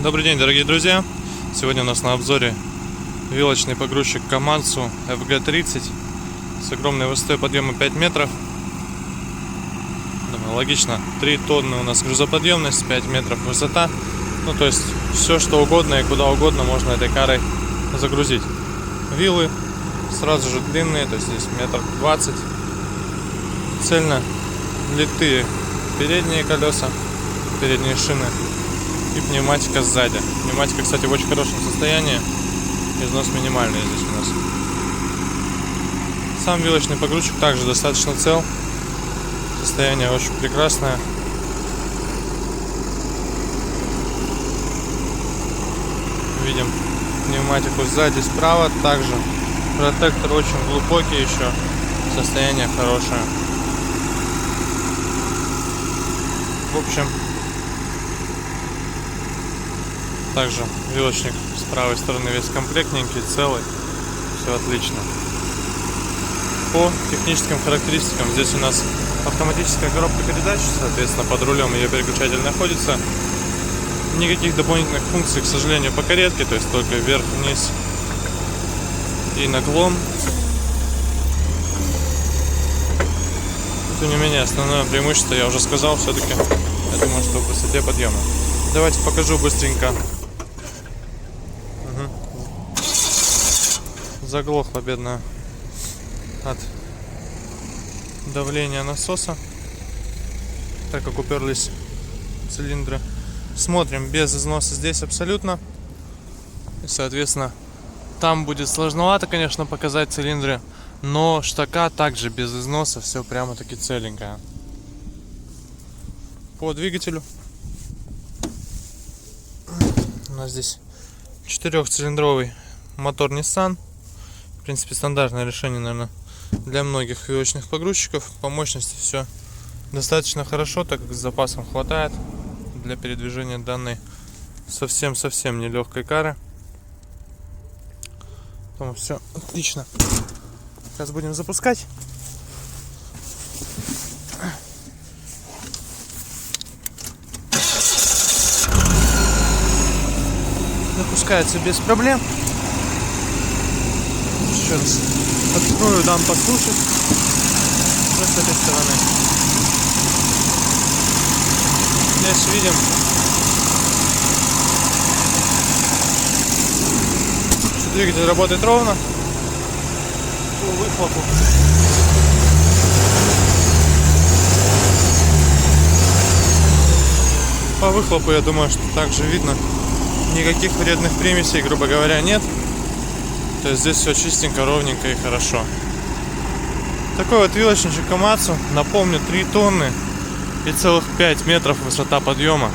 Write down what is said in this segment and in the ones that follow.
Добрый день, дорогие друзья! Сегодня у нас на обзоре вилочный погрузчик Komatsu FG30 с огромной высотой подъема 5 метров. Думаю, логично, 3 тонны у нас грузоподъемность, 5 метров высота. Ну, то есть все что угодно и куда угодно можно этой карой загрузить. Вилы сразу же длинные, то есть здесь 1,20 м. Цельно литые передние колеса, передние шины и пневматика сзади. Пневматика, кстати, в очень хорошем состоянии. Износ минимальный здесь у нас. Сам вилочный погрузчик также достаточно цел. Состояние очень прекрасное. Видим пневматику сзади, справа. Также протектор очень глубокий еще. Состояние хорошее. В общем, также вилочник с правой стороны весь комплектненький, целый, все отлично. По техническим характеристикам здесь у нас автоматическая коробка передач, соответственно под рулем ее переключатель находится. Никаких дополнительных функций, к сожалению, по каретке, то есть только вверх-вниз и наклон. Тем не менее, основное преимущество я уже сказал, все-таки я думаю, что в высоте подъема. Давайте покажу быстренько. Заглохла бедная от давления насоса, так как уперлись цилиндры. Смотрим, без износа здесь абсолютно. И, соответственно, там будет сложновато, конечно, показать цилиндры, но штака также без износа, все прямо таки целенькая. По двигателю у нас здесь 4-цилиндровый мотор Nissan. В принципе, стандартное решение, наверное, для многих вилочных погрузчиков. По мощности все достаточно хорошо, так как с запасом хватает для передвижения данной совсем нелегкой кары. Поэтому все отлично. Сейчас будем запускать. Запускается без проблем. Еще раз открою, дам послушать. Вот с этой стороны. Здесь видим, что двигатель работает ровно. По выхлопу я думаю, что также видно. Никаких вредных примесей, грубо говоря, нет. То есть здесь все чистенько, ровненько и хорошо. Такой вот вилочничек Komatsu. Напомню, 3 тонны и целых 5 метров высота подъема.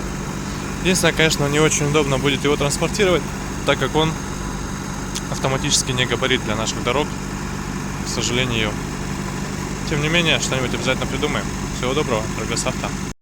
Единственное, конечно, не очень удобно будет его транспортировать, так как он автоматически не габарит для наших дорог, к сожалению. Тем не менее, что-нибудь обязательно придумаем. Всего доброго, Прогресс Авто.